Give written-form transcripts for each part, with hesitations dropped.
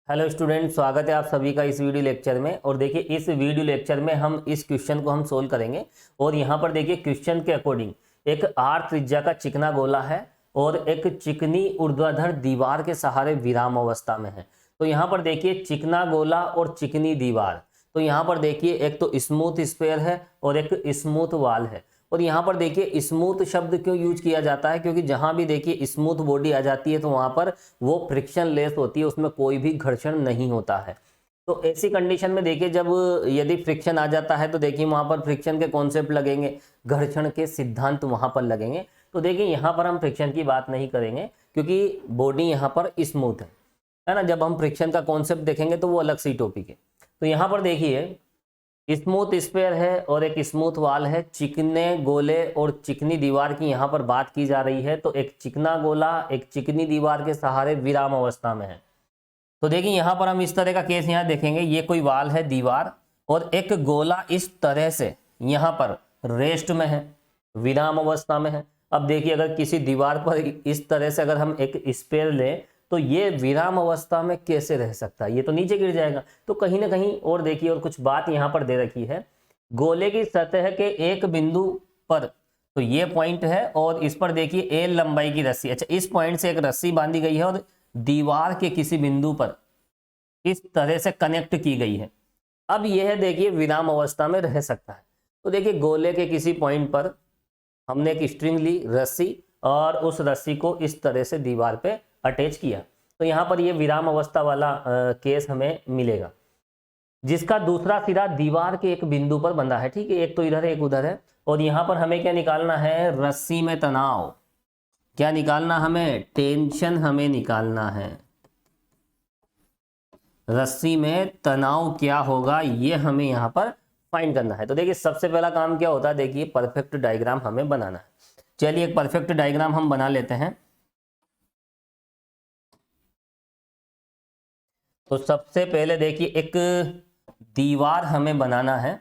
Hello student, स्वागत है आप सभी का इस वीडियो लेक्चर में। और देखिए इस वीडियो लेक्चर में हम इस क्वेश्चन को सोल्व करेंगे। और यहाँ पर देखिए क्वेश्चन के अकॉर्डिंग एक आर त्रिज्या का चिकना गोला है और एक चिकनी ऊर्ध्वाधर दीवार के सहारे विराम अवस्था में है। तो यहाँ पर देखिए चिकना गोला और चिकनी दीवार, तो यहाँ पर देखिए एक तो स्मूथ स्फीयर है और एक स्मूथ वाल है। और यहाँ पर देखिए स्मूथ शब्द क्यों यूज किया जाता है, क्योंकि जहां भी देखिए स्मूथ बॉडी आ जाती है तो वहां पर वो फ्रिक्शन लेस होती है, उसमें कोई भी घर्षण नहीं होता है। तो ऐसी कंडीशन में देखिए जब यदि फ्रिक्शन आ जाता है तो देखिए वहां पर फ्रिक्शन के कॉन्सेप्ट लगेंगे, घर्षण के सिद्धांत वहां पर लगेंगे। तो देखिए यहाँ पर हम फ्रिक्शन की बात नहीं करेंगे क्योंकि बॉडी यहाँ पर स्मूथ है ना। जब हम फ्रिक्शन का कॉन्सेप्ट देखेंगे तो वो अलग सी टॉपिक है। तो यहाँ पर देखिए स्मूथ स्फीयर है और एक स्मूथ वाल है, चिकने गोले और चिकनी दीवार की यहाँ पर बात की जा रही है। तो एक चिकना गोला एक चिकनी दीवार के सहारे विराम अवस्था में है। तो देखिए यहाँ पर हम इस तरह का केस यहाँ देखेंगे, ये कोई वाल है दीवार और एक गोला इस तरह से यहाँ पर रेस्ट में है, विराम अवस्था में है। अब देखिए अगर किसी दीवार पर इस तरह से अगर हम एक स्फीयर लें तो ये विराम अवस्था में कैसे रह सकता है, ये तो नीचे गिर जाएगा। तो कहीं ना कहीं और देखिए और कुछ बात यहाँ पर दे रखी है, गोले की सतह के एक बिंदु पर, तो ये पॉइंट है और इस पर देखिए एल लंबाई की रस्सी, अच्छा इस पॉइंट से एक रस्सी बांधी गई है और दीवार के किसी बिंदु पर इस तरह से कनेक्ट की गई है। अब यह देखिए विराम अवस्था में रह सकता है। तो देखिए गोले के किसी पॉइंट पर हमने एक स्ट्रिंग ली, रस्सी, और उस रस्सी को इस तरह से दीवार पे अटैच किया। तो यहाँ पर ये विराम अवस्था वाला केस हमें मिलेगा, जिसका दूसरा सिरा दीवार के एक बिंदु पर बंधा है। ठीक है, एक तो इधर है एक उधर है। और यहाँ पर हमें क्या निकालना है, रस्सी में तनाव। क्या निकालना हमें, टेंशन हमें निकालना है। रस्सी में तनाव क्या होगा ये हमें यहाँ पर फाइंड करना है। तो देखिए सबसे पहला काम क्या होता है, देखिए परफेक्ट डायग्राम हमें बनाना है। चलिए एक परफेक्ट डायग्राम हम बना लेते हैं। तो सबसे पहले देखिए एक दीवार हमें बनाना है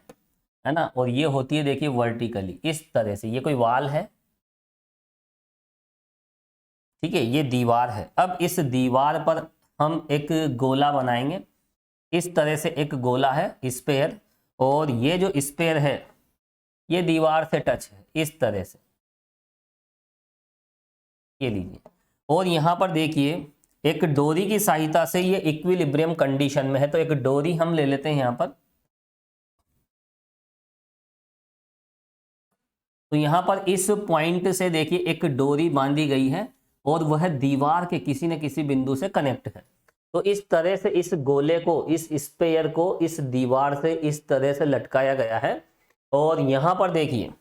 ना। और ये होती है देखिए वर्टिकली इस तरह से, ये कोई वाल है, ठीक है, ये दीवार है। अब इस दीवार पर हम एक गोला बनाएंगे, इस तरह से एक गोला है स्फीयर, और ये जो स्फीयर है ये दीवार से टच है इस तरह से, ये लीजिए। और यहां पर देखिए एक डोरी की सहायता से ये इक्विलिब्रियम कंडीशन में है। तो एक डोरी हम ले लेते हैं यहां पर। तो यहां पर इस पॉइंट से देखिए एक डोरी बांधी गई है और वह दीवार के किसी न किसी बिंदु से कनेक्ट है। तो इस तरह से इस गोले को, इस स्फीयर को इस दीवार से इस तरह से लटकाया गया है। और यहां पर देखिए,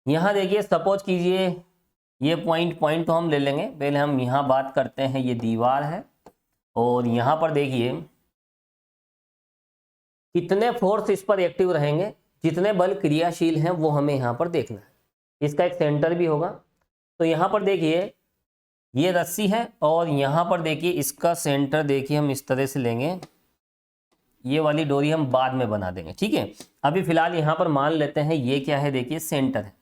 यहां देखिए सपोज कीजिए ये पॉइंट तो हम ले लेंगे, पहले हम यहां बात करते हैं, ये दीवार है। और यहां पर देखिए कितने फोर्स इस पर एक्टिव रहेंगे, जितने बल क्रियाशील हैं वो हमें यहाँ पर देखना है। इसका एक सेंटर भी होगा। तो यहाँ पर देखिए ये रस्सी है और यहाँ पर देखिए इसका सेंटर देखिए हम इस तरह से लेंगे, ये वाली डोरी हम बाद में बना देंगे, ठीक है। अभी फिलहाल यहाँ पर मान लेते हैं ये क्या है, देखिए सेंटर है।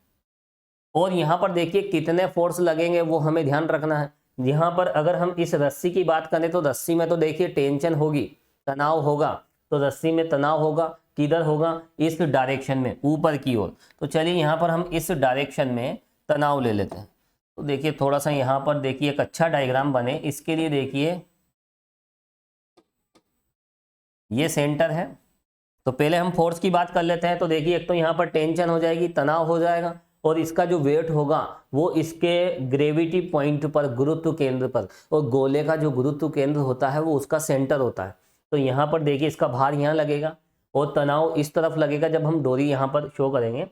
और यहाँ पर देखिए कितने फोर्स लगेंगे वो हमें ध्यान रखना है। यहाँ पर अगर हम इस रस्सी की बात करें तो रस्सी में तो देखिए टेंशन होगी, तनाव होगा। तो रस्सी में तनाव होगा, किधर होगा, इस डायरेक्शन में, ऊपर की ओर। तो चलिए यहाँ पर हम इस डायरेक्शन में तनाव ले लेते हैं। तो देखिए थोड़ा सा यहाँ पर देखिए एक अच्छा डायग्राम बने, इसके लिए देखिए ये सेंटर है। तो पहले हम फोर्स की बात कर लेते हैं। तो देखिए एक तो यहाँ पर टेंशन हो जाएगी, तनाव हो जाएगा, और इसका जो वेट होगा वो इसके ग्रेविटी पॉइंट पर, गुरुत्व केंद्र पर, और गोले का जो गुरुत्व केंद्र होता है वो उसका सेंटर होता है। तो यहाँ पर देखिए इसका भार यहाँ लगेगा और तनाव इस तरफ लगेगा जब हम डोरी यहाँ पर शो करेंगे।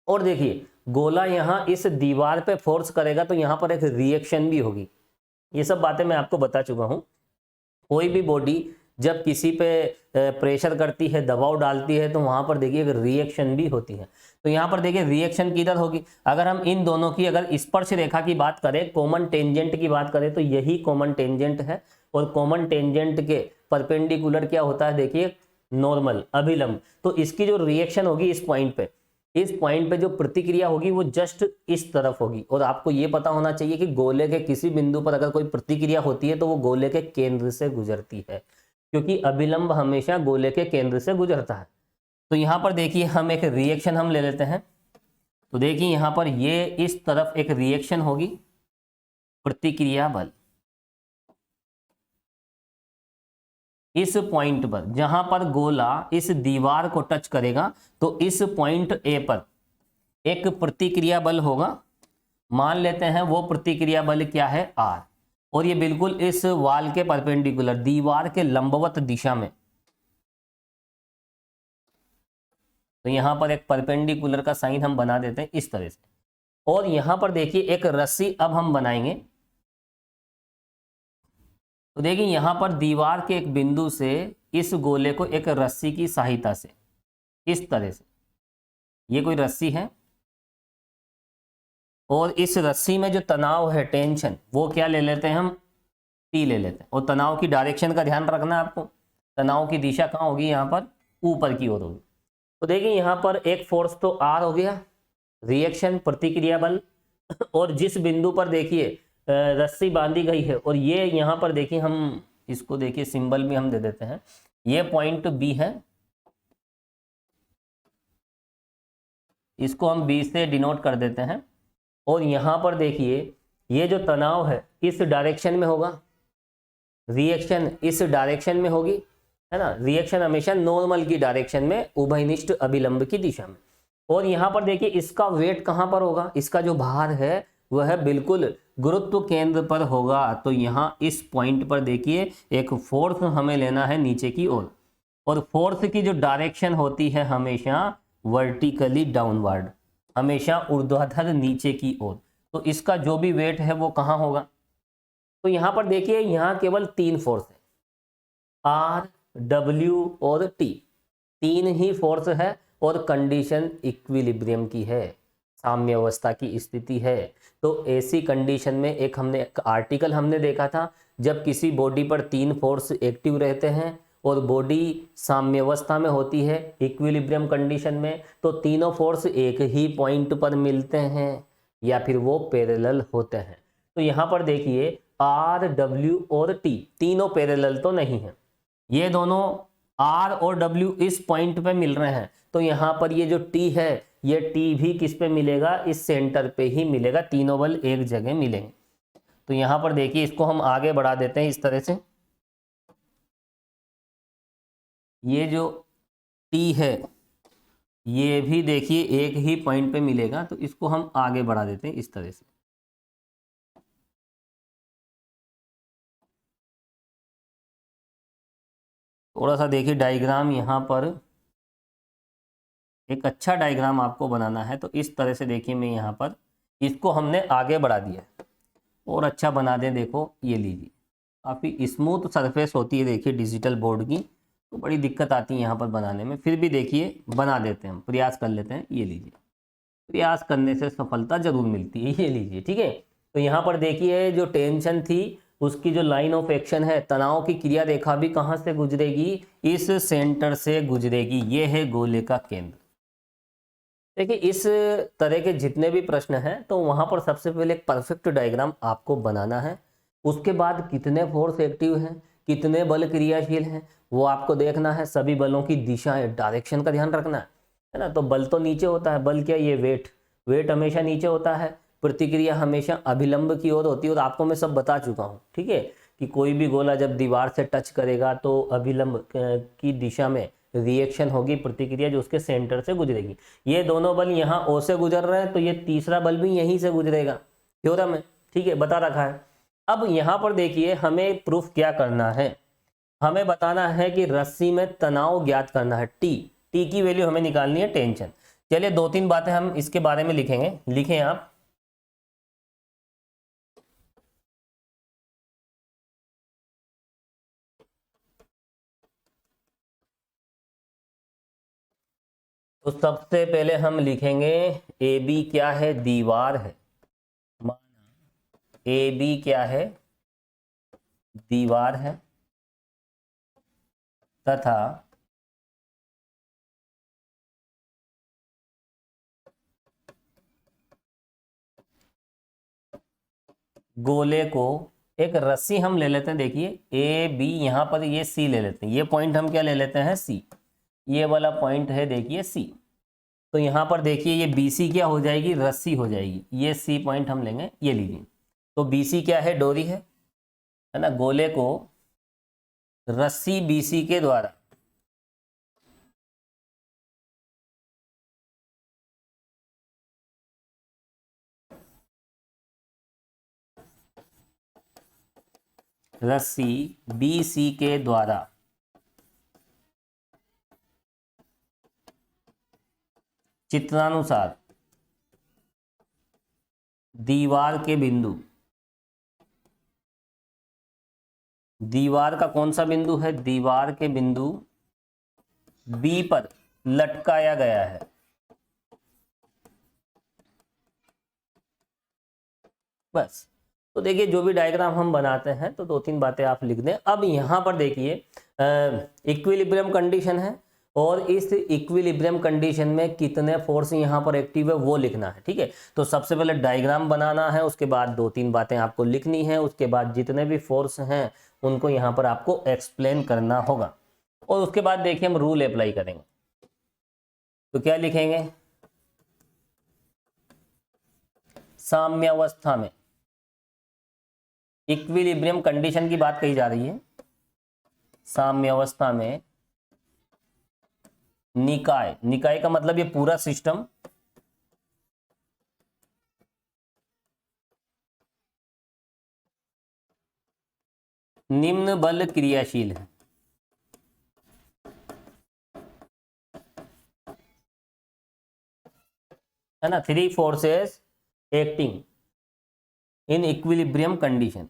और देखिए गोला यहाँ इस दीवार पे फोर्स करेगा तो यहाँ पर एक रिएक्शन भी होगी। ये सब बातें मैं आपको बता चुका हूँ। कोई भी बॉडी जब किसी पे प्रेशर करती है, दबाव डालती है, तो वहां पर देखिए एक रिएक्शन भी होती है। तो यहाँ पर देखिए रिएक्शन किधर होगी, अगर हम इन दोनों की अगर स्पर्श रेखा की बात करें, कॉमन टेंजेंट की बात करें, तो यही कॉमन टेंजेंट है। और कॉमन टेंजेंट के परपेंडिकुलर क्या होता है, देखिए नॉर्मल, अभिलंब। तो इसकी जो रिएक्शन होगी इस पॉइंट पे, इस पॉइंट पे जो प्रतिक्रिया होगी वो जस्ट इस तरफ होगी। और आपको ये पता होना चाहिए कि गोले के किसी बिंदु पर अगर कोई प्रतिक्रिया होती है तो वो गोले के केंद्र से गुजरती है, क्योंकि अभिलंब हमेशा गोले के केंद्र से गुजरता है। तो यहाँ पर देखिए हम एक रिएक्शन हम ले लेते हैं। तो देखिए यहाँ पर ये इस तरफ एक रिएक्शन होगी, प्रतिक्रिया बल इस पॉइंट पर, जहां पर गोला इस दीवार को टच करेगा तो इस पॉइंट ए पर एक प्रतिक्रिया बल होगा। मान लेते हैं वो प्रतिक्रिया बल क्या है, आर, और ये बिल्कुल इस वाल के परपेंडिकुलर, दीवार के लंबवत दिशा में। तो यहां पर एक परपेंडिकुलर का साइन हम बना देते हैं इस तरह से। और यहां पर देखिए एक रस्सी अब हम बनाएंगे। तो देखिए यहां पर दीवार के एक बिंदु से इस गोले को एक रस्सी की सहायता से इस तरह से, ये कोई रस्सी है, और इस रस्सी में जो तनाव है, टेंशन, वो क्या ले लेते हैं हम, टी ले लेते हैं। और तनाव की डायरेक्शन का ध्यान रखना है आपको, तनाव की दिशा कहाँ होगी, यहाँ पर ऊपर की ओर होगी। तो देखिए यहाँ पर एक फोर्स तो आर हो गया, रिएक्शन प्रतिक्रिया बल, और जिस बिंदु पर देखिए रस्सी बांधी गई है, और ये यहाँ पर देखिए हम इसको देखिए सिंबल भी हम दे देते हैं, ये पॉइंट बी है, इसको हम बी से डिनोट कर देते हैं। और यहाँ पर देखिए ये जो तनाव है इस डायरेक्शन में होगा, रिएक्शन इस डायरेक्शन में होगी, है ना। रिएक्शन हमेशा नॉर्मल की डायरेक्शन में, उभयनिष्ठ अभिलंब की दिशा में। और यहाँ पर देखिए इसका वेट कहाँ पर होगा, इसका जो भार है वह बिल्कुल गुरुत्व केंद्र पर होगा। तो यहाँ इस पॉइंट पर देखिए एक फोर्स हमें लेना है नीचे की ओर, और फोर्स की जो डायरेक्शन होती है हमेशा वर्टिकली डाउनवर्ड, हमेशा ऊर्ध्वाधर नीचे की ओर। तो इसका जो भी वेट है वो कहाँ होगा। तो यहाँ पर देखिए यहाँ केवल 3 फोर्स है, आर, डब्ल्यू और टी, 3 ही फोर्स है, और कंडीशन इक्विलिब्रियम की है, साम्य अवस्था की स्थिति है। तो ऐसी कंडीशन में एक आर्टिकल हमने देखा था, जब किसी बॉडी पर 3 फोर्स एक्टिव रहते हैं और बॉडी साम्यावस्था में होती है, इक्विलिब्रियम कंडीशन में, तो तीनों फोर्स एक ही पॉइंट पर मिलते हैं या फिर वो पैरेलल होते हैं। तो यहाँ पर देखिए आर, डब्ल्यू और टी तीनों पैरेलल तो नहीं है, ये दोनों आर और डब्ल्यू इस पॉइंट पे मिल रहे हैं। तो यहाँ पर ये जो टी है, ये टी भी किस पे मिलेगा, इस सेंटर पे ही मिलेगा, तीनों बल एक जगह मिलेंगे। तो यहाँ पर देखिए इसको हम आगे बढ़ा देते हैं इस तरह से, ये जो टी है ये भी देखिए एक ही पॉइंट पे मिलेगा, तो इसको हम आगे बढ़ा देते हैं इस तरह से। थोड़ा सा देखिए डायग्राम यहाँ पर, एक अच्छा डायग्राम आपको बनाना है तो इस तरह से देखिए, मैं यहाँ पर इसको हमने आगे बढ़ा दिया और अच्छा बना दें। देखो ये लीजिए, काफ़ी स्मूथ सरफेस होती है देखिए डिजिटल बोर्ड की, तो बड़ी दिक्कत आती है यहाँ पर बनाने में, फिर भी देखिए बना देते हैं हम, प्रयास कर लेते हैं। ये लीजिए, प्रयास करने से सफलता जरूर मिलती है, ये लीजिए, ठीक है। तो यहाँ पर देखिए जो टेंशन थी उसकी जो लाइन ऑफ एक्शन है, तनाव की क्रिया रेखा भी कहाँ से गुजरेगी, इस सेंटर से गुजरेगी, ये है गोले का केंद्र। देखिए इस तरह के जितने भी प्रश्न हैं तो वहां पर सबसे पहले एक परफेक्ट डायग्राम आपको बनाना है, उसके बाद कितने फोर्स एक्टिव हैं, कितने बल क्रियाशील हैं, वो आपको देखना है। सभी बलों की दिशाएं, डायरेक्शन का ध्यान रखना है ना। तो बल तो नीचे होता है, बल क्या, ये वेट, वेट हमेशा नीचे होता है, प्रतिक्रिया हमेशा अभिलंब की ओर होती है, और आपको मैं सब बता चुका हूँ, ठीक है, कि कोई भी गोला जब दीवार से टच करेगा तो अभिलंब की दिशा में रिएक्शन होगी, प्रतिक्रिया जो उसके सेंटर से गुजरेगी। ये दोनों बल यहाँ ओ से गुजर रहे हैं, तो ये तीसरा बल भी यहीं से गुजरेगा, थ्योरम है, ठीक है, बता रखा है। अब यहाँ पर देखिए हमें प्रूफ क्या करना है, हमें बताना है कि रस्सी में तनाव ज्ञात करना है, टी, टी की वैल्यू हमें निकालनी है, टेंशन। चलिए 2-3 बातें हम इसके बारे में लिखेंगे, लिखें आप। तो सबसे पहले हम लिखेंगे ए बी क्या है, दीवार है, माना ए बी क्या है, दीवार है, तथा गोले को एक रस्सी हम ले लेते हैं, देखिए ए बी, यहाँ पर ये सी ले लेते हैं, ये पॉइंट हम क्या ले लेते हैं, सी, ये वाला पॉइंट है देखिए सी। तो यहाँ पर देखिए ये बी सी क्या हो जाएगी, रस्सी हो जाएगी, ये सी पॉइंट हम लेंगे, ये लीजिए। तो बी सी क्या है, डोरी है ना। गोले को रस्सी बी सी के द्वारा रस्सी बी सी के द्वारा चित्रानुसार दीवार के बिंदु, दीवार का कौन सा बिंदु है, दीवार के बिंदु बी पर लटकाया गया है। बस। तो देखिए जो भी डायग्राम हम बनाते हैं तो 2-3 बातें आप लिख दें। अब यहाँ पर देखिए इक्विलिब्रियम कंडीशन है और इस इक्विलिब्रियम कंडीशन में कितने फोर्स यहाँ पर एक्टिव है वो लिखना है, ठीक है। तो सबसे पहले डायग्राम बनाना है, उसके बाद 2-3 बातें आपको लिखनी है, उसके बाद जितने भी फोर्स हैं उनको यहाँ पर आपको एक्सप्लेन करना होगा और उसके बाद देखिए हम रूल अप्लाई करेंगे। तो क्या लिखेंगे, साम्यावस्था में, इक्विलिब्रियम कंडीशन की बात कही जा रही है, साम्यावस्था में निकाय, निकाय का मतलब ये पूरा सिस्टम निम्न बल क्रियाशील है ना। 3 forces acting in equilibrium condition.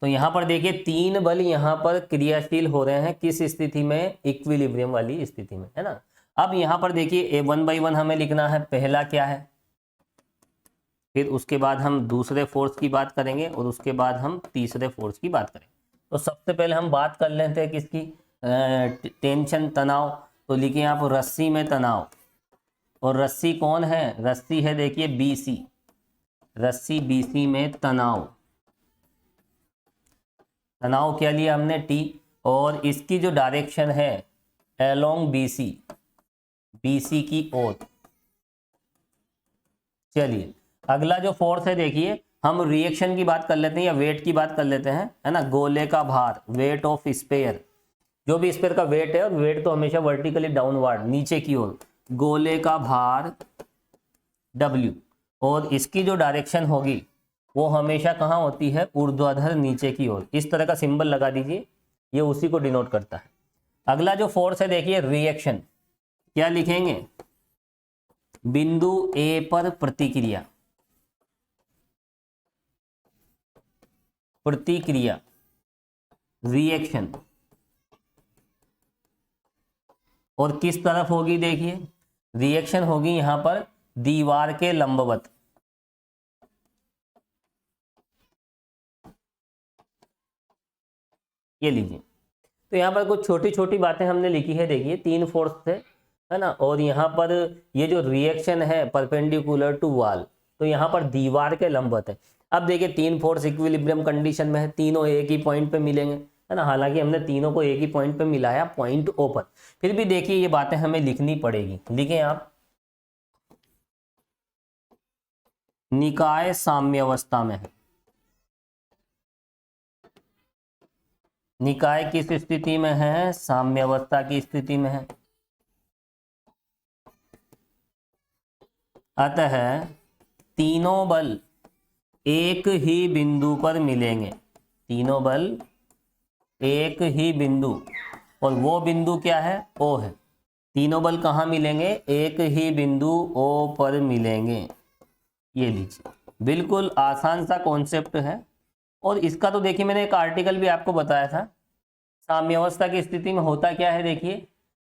तो यहां पर देखिए 3 बल यहां पर क्रियाशील हो रहे हैं, किस स्थिति में, इक्विलिब्रियम वाली स्थिति में, है ना। अब यहां पर देखिए 1 बाई 1 हमें लिखना है, पहला क्या है, फिर उसके बाद हम दूसरे फोर्स की बात करेंगे और उसके बाद हम तीसरे फोर्स की बात करेंगे। तो सबसे पहले हम बात कर लेते हैं किसकी, टेंशन, तनाव। तो लिखिए आप रस्सी में तनाव, और रस्सी कौन है, रस्सी है देखिए बी सी, रस्सी बी सी में तनाव, तनाव क्या लिया हमने, टी, और इसकी जो डायरेक्शन है along B C, B C की ओर। चलिए अगला जो फोर्स है देखिए, हम रिएक्शन की बात कर लेते हैं या वेट की बात कर लेते हैं, है ना। गोले का भार, वेट ऑफ स्पेयर, जो भी स्पेयर का वेट है, और वेट तो हमेशा वर्टिकली डाउनवर्ड, नीचे की ओर, गोले का भार W, और इसकी जो डायरेक्शन होगी वो हमेशा कहाँ होती है, ऊर्ध्वाधर नीचे की ओर। इस तरह का सिंबल लगा दीजिए, ये उसी को डिनोट करता है। अगला जो फोर्स है देखिए रिएक्शन, क्या लिखेंगे, बिंदु A पर प्रतिक्रिया, प्रतिक्रिया रिएक्शन, और किस तरफ होगी, देखिए रिएक्शन होगी यहां पर दीवार के लंबवत, ये लीजिए। तो यहाँ पर कुछ छोटी छोटी बातें हमने लिखी है, देखिए 3 फोर्स थे, है ना, और यहाँ पर ये जो रिएक्शन है परपेंडिकुलर टू वॉल, तो यहाँ पर दीवार के लंबवत है। अब देखिए 3 फोर्स इक्विलिब्रियम कंडीशन में है, तीनों एक ही पॉइंट पे मिलेंगे, है ना। हालांकि हमने तीनों को एक ही पॉइंट पे मिलाया, पॉइंट O पर, फिर भी देखिए ये बातें हमें लिखनी पड़ेगी। लिखें आप, निकाय साम्यावस्था में है, निकाय किस स्थिति में है, साम्यावस्था की स्थिति में है। अतः तीनों बल एक ही बिंदु पर मिलेंगे, तीनों बल एक ही बिंदु, और वो बिंदु क्या है, O है। तीनों बल कहाँ मिलेंगे, एक ही बिंदु O पर मिलेंगे। ये लीजिए, बिल्कुल आसान सा कॉन्सेप्ट है। और इसका तो देखिए मैंने एक आर्टिकल भी आपको बताया था, साम्यावस्था की स्थिति में होता क्या है, देखिए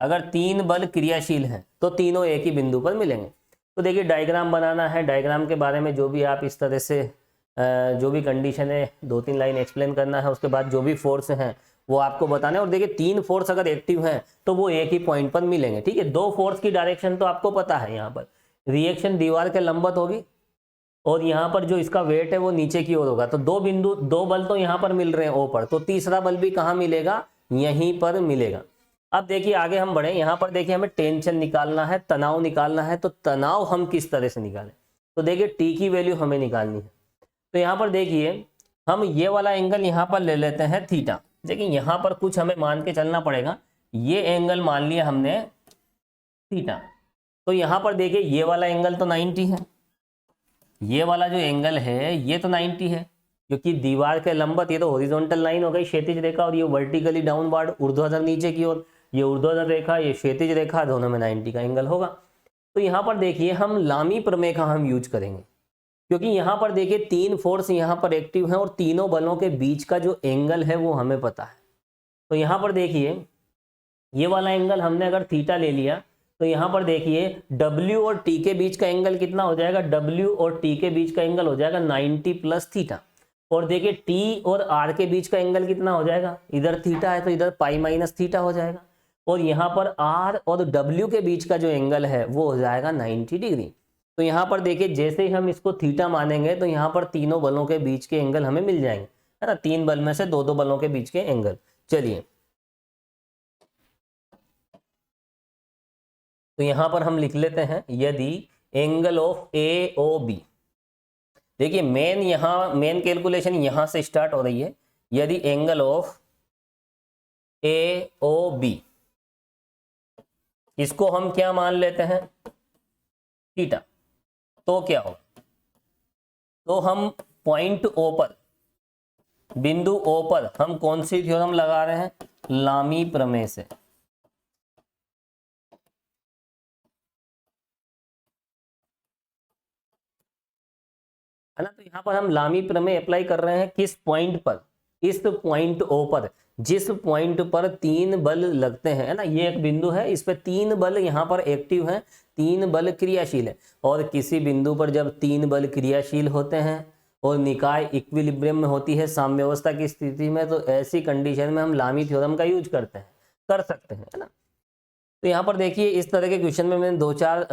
अगर 3 बल क्रियाशील हैं तो तीनों एक ही बिंदु पर मिलेंगे। तो देखिए डायग्राम बनाना है, डायग्राम के बारे में जो भी आप इस तरह से जो भी कंडीशन है 2-3 लाइन एक्सप्लेन करना है, उसके बाद जो भी फोर्स हैं वो आपको बताना है। और देखिए 3 फोर्स अगर एक्टिव हैं तो वो एक ही पॉइंट पर मिलेंगे, ठीक है। 2 फोर्स की डायरेक्शन तो आपको पता है, यहाँ पर रिएक्शन दीवार के लंबवत होगी और यहाँ पर जो इसका वेट है वो नीचे की ओर होगा। तो दो बल तो यहाँ पर मिल रहे हैं ओ पर, तो तीसरा बल भी कहाँ मिलेगा, यहीं पर मिलेगा। अब देखिए आगे हम बढ़े, यहाँ पर देखिए हमें टेंशन निकालना है, तनाव निकालना है। तो तनाव हम किस तरह से निकालें, तो देखिए टी की वैल्यू हमें निकालनी है। तो यहाँ पर देखिए हम ये वाला एंगल यहाँ पर ले लेते हैं थीटा। देखिए यहाँ पर कुछ हमें मान के चलना पड़ेगा, ये एंगल मान लिया हमने थीटा। तो यहाँ पर देखिए ये वाला एंगल तो 90 है, ये वाला जो एंगल है ये तो 90 है, क्योंकि दीवार के लंबवत ये तो हॉरिजॉन्टल लाइन हो गई क्षैतिज रेखा, और ये वर्टिकली डाउनवर्ड ऊर्ध्वाधर नीचे की ओर, ये ऊर्ध्वाधर रेखा ये क्षैतिज रेखा, दोनों में 90 का एंगल होगा। तो यहाँ पर देखिए हम लामी प्रमेय का हम यूज करेंगे, क्योंकि यहाँ पर देखिए तीन फोर्स यहाँ पर एक्टिव हैं और तीनों बलों के बीच का जो एंगल है वो हमें पता है। तो यहाँ पर देखिए ये वाला एंगल हमने अगर थीटा ले लिया, तो यहाँ पर देखिए W और T के बीच का एंगल कितना हो जाएगा, W और T के बीच का एंगल हो जाएगा 90 प्लस थीटा। और देखिए T और R के बीच का एंगल कितना हो जाएगा, इधर थीटा है तो इधर पाई माइनस थीटा हो जाएगा। और यहाँ पर R और W के बीच का जो एंगल है वो हो जाएगा 90 डिग्री। तो यहाँ पर देखिए जैसे ही हम इसको थीटा मानेंगे तो यहाँ पर तीनों बलों के बीच के एंगल हमें मिल जाएंगे, है ना, तीन बल में से दो दो बलों के बीच के एंगल। चलिए तो यहां पर हम लिख लेते हैं, यदि angle of A O B, देखिए मेन कैलकुलेशन यहां से स्टार्ट हो रही है। यदि angle of A O B, इसको हम क्या मान लेते हैं, थीटा, तो क्या हो, तो हम पॉइंट ओ पर, बिंदु ओ पर हम कौन सी थ्योरम लगा रहे हैं, लामी प्रमेय से। है ना, तो यहाँ पर हम लामी प्रमेय अप्लाई कर रहे हैं किस पॉइंट पर, इस पॉइंट ओ पर, जिस पॉइंट पर तीन बल लगते हैं, है ना, ये एक बिंदु है, इस पर तीन बल यहाँ पर एक्टिव हैं, तीन बल क्रियाशील है। और किसी बिंदु पर जब तीन बल क्रियाशील होते हैं और निकाय इक्विलिब्रियम में होती है, साम्यावस्था की स्थिति में, तो ऐसी कंडीशन में हम लामी थ्योरम का यूज करते हैं, कर सकते हैं, है ना। तो यहाँ पर देखिए इस तरह के क्वेश्चन में मैंने दो चार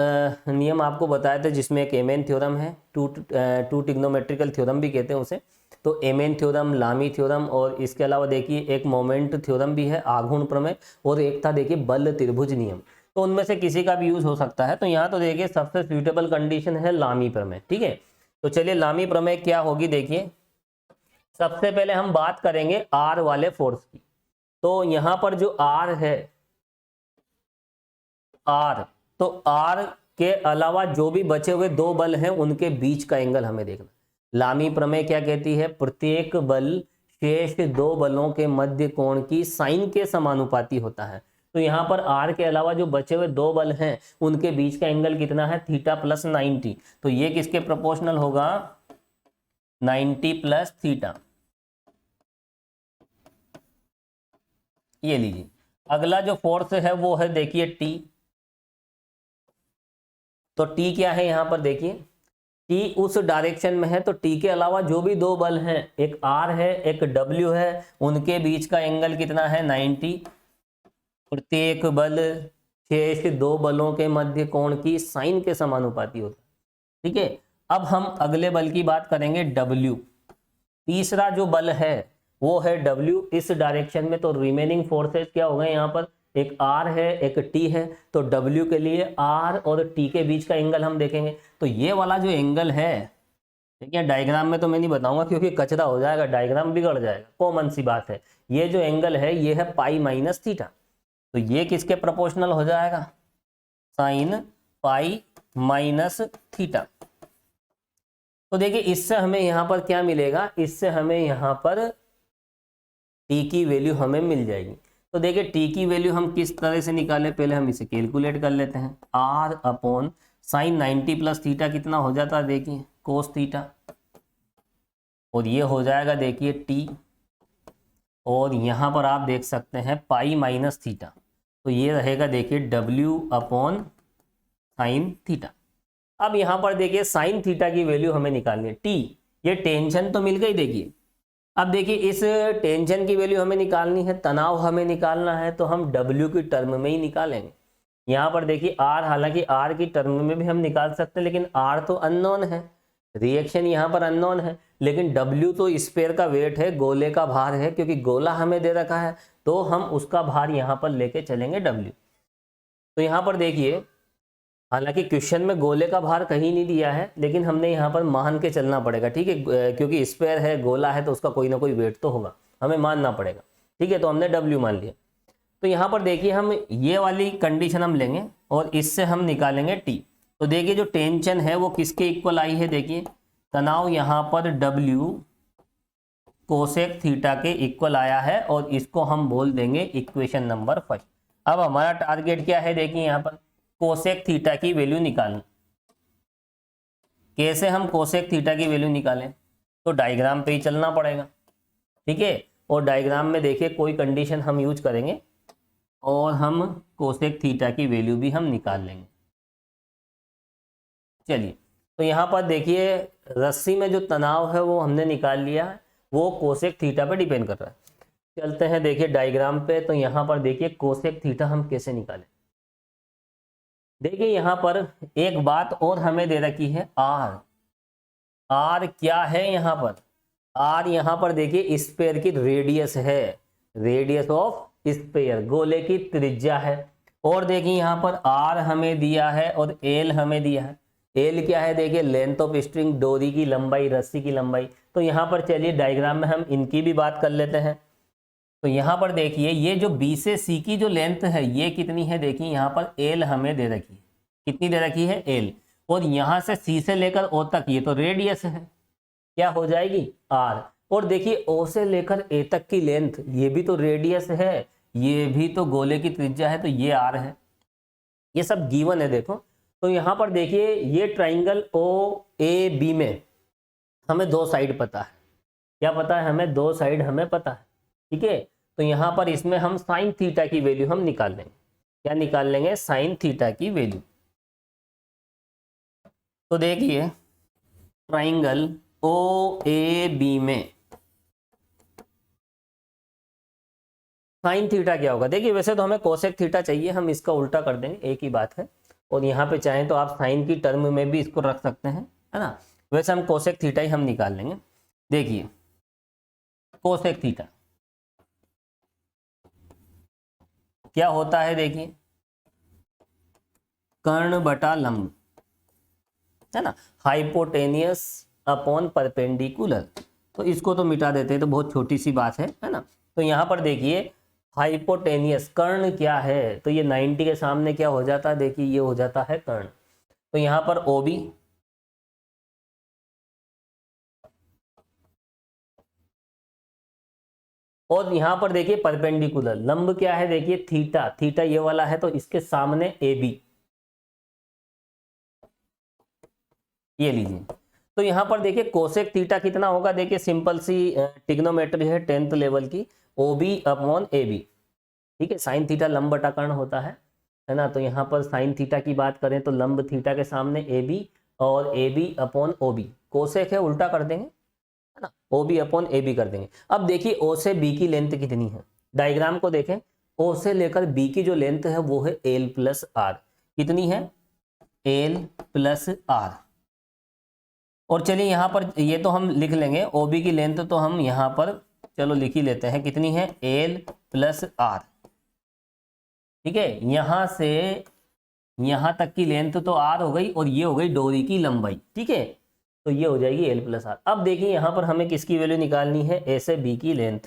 नियम आपको बताए थे, जिसमें एक एमेन थ्योरम है, टू टिग्नोमेट्रिकल थ्योरम भी कहते हैं उसे। तो एमेन थ्योरम, लामी थ्योरम, और इसके अलावा देखिए एक मोमेंट थ्योरम भी है, आघूर्ण प्रमेय, और एक था देखिए बल त्रिभुज नियम। तो उनमें से किसी का भी यूज हो सकता है। तो यहाँ तो देखिए सबसे सुइटेबल कंडीशन है लामी प्रमेय, ठीक है। तो चलिए लामी प्रमेय क्या होगी, देखिए सबसे पहले हम बात करेंगे आर वाले फोर्स की। तो यहाँ पर जो आर है, आर, तो आर के अलावा जो भी बचे हुए दो बल हैं उनके बीच का एंगल हमें देखना। लामी प्रमेय क्या कहती है, प्रत्येक बल शेष दो बलों के मध्य कोण की साइन के समानुपाती होता है। तो यहाँ पर आर के अलावा जो बचे हुए दो बल हैं उनके बीच का एंगल कितना है, थीटा प्लस 90। तो ये किसके प्रोपोर्शनल होगा, 90 प्लस थीटा। ये लीजिए अगला जो फोर्स है वो है देखिए टी। तो टी क्या है, यहां पर देखिए टी उस डायरेक्शन में है, तो टी के अलावा जो भी दो बल हैं, एक आर है एक डब्ल्यू है, उनके बीच का एंगल कितना है, 90। प्रत्येक बल शेष दो बलों के मध्य कोण की साइन के समानुपाती होता है, ठीक है। अब हम अगले बल की बात करेंगे, डब्ल्यू। तीसरा जो बल है वो है डब्ल्यू इस डायरेक्शन में। तो रिमेनिंग फोर्सेस क्या हो गए, यहाँ पर एक आर है एक टी है, तो डब्ल्यू के लिए आर और टी के बीच का एंगल हम देखेंगे। तो ये वाला जो एंगल है, ठीक है, डायग्राम में तो मैं नहीं बताऊंगा क्योंकि कचरा हो जाएगा, डायग्राम बिगड़ जाएगा, कॉमन सी बात है। ये जो एंगल है ये है पाई माइनस थीटा। तो ये किसके प्रोपोर्शनल हो जाएगा, साइन पाई माइनस थीटा। तो देखिए इससे हमें यहाँ पर क्या मिलेगा, इससे हमें यहाँ पर टी की वैल्यू हमें मिल जाएगी। तो देखिए टी की वैल्यू हम किस तरह से निकालें, पहले हम इसे कैलकुलेट कर लेते हैं। R upon sine 90 plus theta कितना हो जाता है, देखिए कोस थीटा, और ये हो जाएगा देखिए टी, और यहाँ पर आप देख सकते हैं पाई माइनस थीटा। तो ये रहेगा देखिए डब्ल्यू अपॉन साइन थीटा। अब यहाँ पर देखिए साइन थीटा की वैल्यू हमें निकालनी है, टी, ये टेंशन तो मिल गई। देखिए अब देखिए इस टेंशन की वैल्यू हमें निकालनी है, तनाव हमें निकालना है, तो हम W की टर्म में ही निकालेंगे। यहाँ पर देखिए R, हालांकि R की टर्म में भी हम निकाल सकते हैं, लेकिन R तो अननोन है, रिएक्शन यहाँ पर अननोन है, लेकिन W तो स्फीयर का वेट है, गोले का भार है, क्योंकि गोला हमें दे रखा है तो हम उसका भार यहाँ पर लेके चलेंगे W। तो यहाँ पर देखिए, हालांकि क्वेश्चन में गोले का भार कहीं नहीं दिया है, लेकिन हमने यहाँ पर मान के चलना पड़ेगा, ठीक है, क्योंकि स्फीयर है, गोला है, तो उसका कोई ना कोई वेट तो होगा, हमें मानना पड़ेगा, ठीक है। तो हमने W मान लिया। तो यहाँ पर देखिए, हम ये वाली कंडीशन हम लेंगे और इससे हम निकालेंगे T। तो देखिए, जो टेंशन है वो किसके इक्वल आई है, देखिए तनाव यहाँ पर W कोसेक थीटा के इक्वल आया है, और इसको हम बोल देंगे इक्वेशन नंबर 5। अब हमारा टारगेट क्या है, देखिए यहाँ पर कोसेक थीटा की वैल्यू निकालना। कैसे हम कोसेक थीटा की वैल्यू निकालें, तो डायग्राम पे ही चलना पड़ेगा, ठीक है। और डायग्राम में देखिए कोई कंडीशन हम यूज करेंगे और हम कोसेक थीटा की वैल्यू भी हम निकाल लेंगे। चलिए, तो यहाँ पर देखिए, रस्सी में जो तनाव है वो हमने निकाल लिया है, वो कोसेक थीटा पे डिपेंड कर रहा है। चलते हैं देखिए डायग्राम पे। तो यहाँ पर देखिए कोसेक थीटा हम कैसे निकालें। देखिए यहाँ पर एक बात और हमें दे रखी है, आर। आर क्या है यहाँ पर, आर यहाँ पर देखिए स्फीयर की रेडियस है, रेडियस ऑफ स्फीयर, गोले की त्रिज्या है। और देखिए यहाँ पर आर हमें दिया है और एल हमें दिया है। एल क्या है, देखिए लेंथ ऑफ स्ट्रिंग, डोरी की लंबाई, रस्सी की लंबाई। तो यहाँ पर चलिए डायग्राम में हम इनकी भी बात कर लेते हैं। तो यहाँ पर देखिए, ये जो बी से सी की जो लेंथ है ये कितनी है, देखिए यहाँ पर एल हमें दे रखी है। कितनी दे रखी है, एल। और यहाँ से सी से लेकर ओ तक ये तो रेडियस है, क्या हो जाएगी, आर। और देखिए ओ से लेकर ए तक की लेंथ, ये भी तो रेडियस है, ये भी तो गोले की त्रिज्या है, तो ये आर है। ये सब गिवन है देखो। तो यहाँ पर देखिए, ये ट्राइंगल ओ ए बी में हमें दो साइड पता है। क्या पता है हमें, दो साइड हमें पता है, ठीक है। तो यहाँ पर इसमें हम साइन थीटा की वैल्यू हम निकाल लेंगे। क्या निकाल लेंगे, साइन थीटा की वैल्यू। तो देखिए ट्राइंगल ओ ए बी में साइन थीटा क्या होगा, देखिए वैसे तो हमें कोसेक थीटा चाहिए, हम इसका उल्टा कर देंगे, एक ही बात है। और यहाँ पे चाहें तो आप साइन की टर्म में भी इसको रख सकते हैं, है ना। वैसे हम कोसेक थीटा ही हम निकाल लेंगे। देखिए कोसेक थीटा क्या होता है, देखिए कर्ण बटा लंब, है ना, हाइपोटेनियस अपॉन परपेंडिकुलर। तो इसको तो मिटा देते हैं, तो बहुत छोटी सी बात है ना। तो यहाँ पर देखिए हाइपोटेनियस कर्ण क्या है, तो ये 90 के सामने क्या हो जाता है, देखिए ये हो जाता है कर्ण। तो यहाँ पर ओबी, और यहाँ पर देखिए परपेंडिकुलर लंब क्या है, देखिए थीटा, थीटा ये वाला है, तो इसके सामने ए बी, ये लीजिए। तो यहाँ पर देखिए कोसेक थीटा कितना होगा, देखिए सिंपल सी ट्रिग्नोमेट्री है 10th लेवल की, O B upon A B, ठीक है। साइन थीटा लंब बटा कर्ण होता है ना। तो यहाँ पर साइन थीटा की बात करें तो लंब थीटा के सामने ए बी, और A B upon O B, cosec है उल्टा कर देंगे, है ना, O B upon A B कर देंगे। अब देखिए ओ से बी की लेंथ कितनी है, डायग्राम को देखें, ओ से लेकर बी की जो लेंथ है वो है एल प्लस आर। कितनी है, एल प्लस आर। और चलिए यहाँ पर ये तो हम लिख लेंगे, ओ बी की लेंथ तो हम यहाँ पर चलो लिख ही लेते हैं, कितनी है, एल प्लस आर, ठीक है। यहाँ से यहाँ तक की लेंथ तो आर हो गई, और ये हो गई डोरी की लंबाई, ठीक है। तो ये हो जाएगी एल प्लस आर। अब देखिए यहाँ पर हमें किसकी वैल्यू निकालनी है, ए से बी की लेंथ।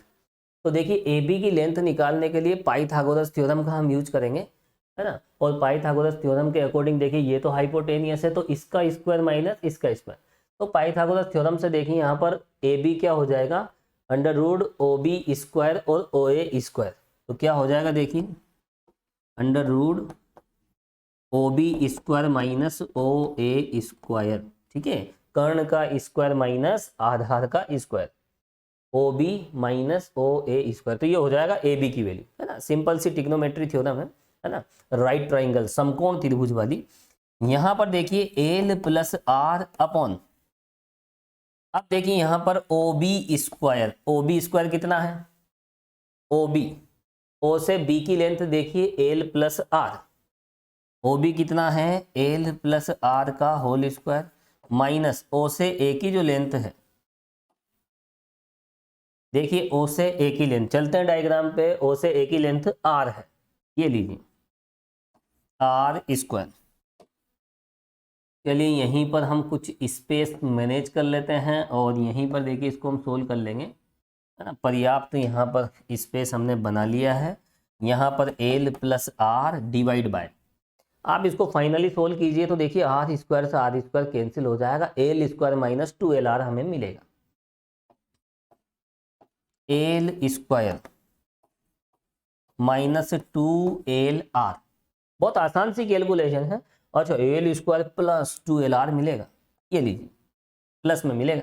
तो देखिए ए बी की लेंथ निकालने के लिए पाइथागोरस थ्योरम का हम यूज करेंगे, है ना। और पाइथागोरस थ्योरम के अकॉर्डिंग देखिए ये तो हाइपोटेनियस है, तो इसका स्क्वायर माइनस इसका स्क्वायर। तो पाइथागोरस थ्योरम से देखिए यहाँ पर ए बी क्या हो जाएगा, under root O B square और ओ ए स्क्वायर। तो क्या हो जाएगा, देखिए under root O B square minus O A square, ठीक है। कर्ण का स्क्वायर माइनस आधार का square, O B minus O A square. तो ये हो जाएगा ए बी की वैल्यू, है ना। सिंपल सी ट्रिग्नोमेट्री थ्योरम है ना, राइट ट्राइंगल समकोण त्रिभुज वाली। यहाँ पर देखिए एल प्लस आर अपॉन, अब देखिए यहाँ पर O B square, O B square कितना है, ओ बी, ओ से बी की लेंथ देखिए L plus R, O B कितना है, एल प्लस आर का होल स्क्वायर। माइनस ओ से ए की जो लेंथ है, देखिए ओ से ए की लेंथ, चलते हैं डायग्राम पे, ओ से ए की लेंथ आर है, ये लीजिए आर स्क्वायर। चलिए यहीं पर हम कुछ स्पेस मैनेज कर लेते हैं और यहीं पर देखिए इसको हम सोल्व कर लेंगे, है ना। पर्याप्त यहाँ पर स्पेस हमने बना लिया है। यहाँ पर L plus R divide by, आप इसको फाइनली सोल्व कीजिए तो देखिए आर स्क्वायर से आर स्क्वायर कैंसिल हो जाएगा, एल स्क्वायर माइनस 2LR हमें मिलेगा। एल स्क्वायर माइनस 2LR, बहुत आसान सी कैलकुलेशन है। अच्छा, एल स्क्वायर प्लस 2LR मिलेगा, ये लीजिए प्लस में मिलेगा।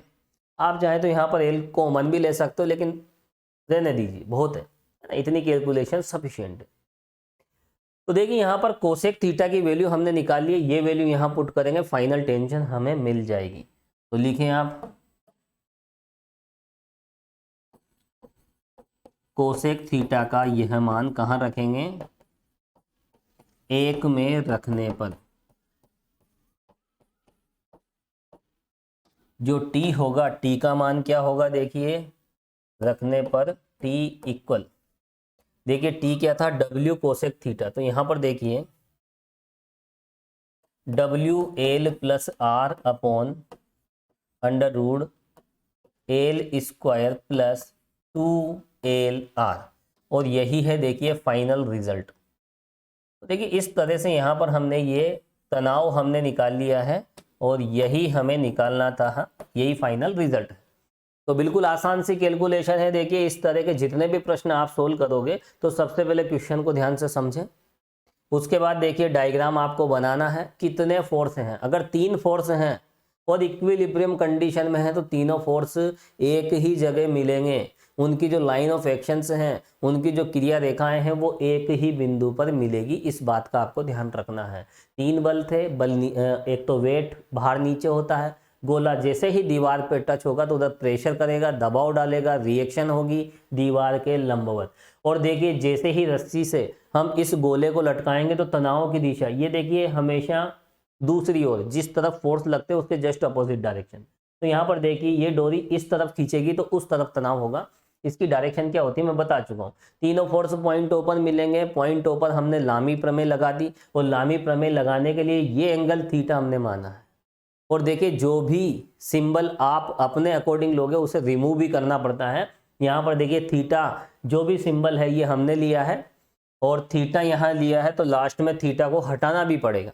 आप चाहे तो यहाँ पर एल कॉमन भी ले सकते हो, लेकिन रहने दीजिए, बहुत है ना, इतनी कैलकुलेशन सफिशिएंट है। तो देखिए यहाँ पर कोसेक थीटा की वैल्यू हमने निकाल ली है, ये वैल्यू यहाँ पुट करेंगे, फाइनल टेंशन हमें मिल जाएगी। तो लिखें आप कोसेक थीटा का यह मान कहाँ रखेंगे, 1 में रखने पर जो t होगा, t का मान क्या होगा, देखिए रखने पर t इक्वल, देखिए t क्या था, w कोसेक थीटा, तो यहां पर देखिए WL plus R upon under root L square plus 2LR, और यही है देखिए फाइनल रिजल्ट। तो देखिए इस तरह से यहाँ पर हमने ये तनाव हमने निकाल लिया है और यही हमें निकालना था, यही फाइनल रिजल्ट है। तो बिल्कुल आसान सी कैलकुलेशन है। देखिए इस तरह के जितने भी प्रश्न आप सोल्व करोगे तो सबसे पहले क्वेश्चन को ध्यान से समझें, उसके बाद देखिए डायग्राम आपको बनाना है, कितने फोर्स हैं, अगर 3 फोर्स हैं और इक्विलिब्रियम कंडीशन में है तो तीनों फोर्स एक ही जगह मिलेंगे, उनकी जो लाइन ऑफ एक्शंस हैं, उनकी जो क्रिया रेखाएं हैं वो एक ही बिंदु पर मिलेगी, इस बात का आपको ध्यान रखना है। 3 बल थे, एक तो वेट बाहर नीचे होता है, गोला जैसे ही दीवार पे टच होगा तो उधर प्रेशर करेगा, दबाव डालेगा, रिएक्शन होगी दीवार के लंबवत। और देखिए जैसे ही रस्सी से हम इस गोले को लटकाएंगे तो तनाव की दिशा, ये देखिए हमेशा दूसरी ओर, जिस तरफ फोर्स लगते हैं उसके जस्ट अपोजिट डायरेक्शन। तो यहाँ पर देखिए ये डोरी इस तरफ खींचेगी तो उस तरफ तनाव होगा, इसकी डायरेक्शन क्या होती है मैं बता चुका हूँ। तीनों फोर्स पॉइंट ओ पर मिलेंगे, पॉइंट ओ पर हमने लामी प्रमेय लगा दी, और लामी प्रमेय लगाने के लिए ये एंगल थीटा हमने माना है। और देखिए जो भी सिंबल आप अपने अकॉर्डिंग लोगे उसे रिमूव भी करना पड़ता है। यहाँ पर देखिए थीटा जो भी सिंबल है ये हमने लिया है और थीटा यहाँ लिया है, तो लास्ट में थीटा को हटाना भी पड़ेगा,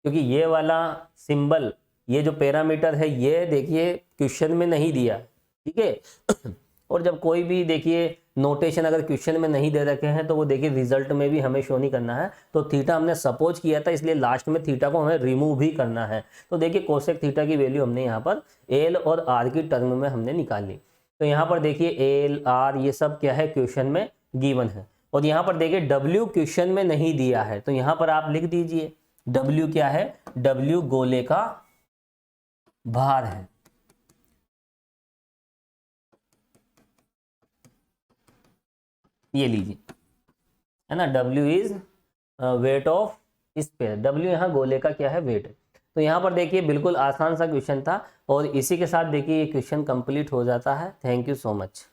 क्योंकि ये वाला सिंबल, ये जो पैरामीटर है ये देखिए क्वेश्चन में नहीं दिया, ठीक है। और जब कोई भी देखिए नोटेशन अगर क्वेश्चन में नहीं दे रखे हैं तो वो देखिए रिजल्ट में भी हमें शो नहीं करना है। तो थीटा हमने सपोज किया था, इसलिए लास्ट में थीटा को हमें रिमूव भी करना है। तो देखिए कोसेक थीटा की वैल्यू हमने यहाँ पर एल और आर की टर्म में हमने निकाल ली। तो यहाँ पर देखिए एल आर ये सब क्या है क्वेश्चन में गिवन है, और यहाँ पर देखिए डब्ल्यू क्वेश्चन में नहीं दिया है, तो यहाँ पर आप लिख दीजिए डब्ल्यू क्या है, डब्ल्यू गोले का भार है। ये लीजिए, है ना, W is weight of sphere, W यहाँ गोले का क्या है, वेट है। तो यहाँ पर देखिए बिल्कुल आसान सा क्वेश्चन था और इसी के साथ देखिए ये क्वेश्चन कंप्लीट हो जाता है। Thank you so much.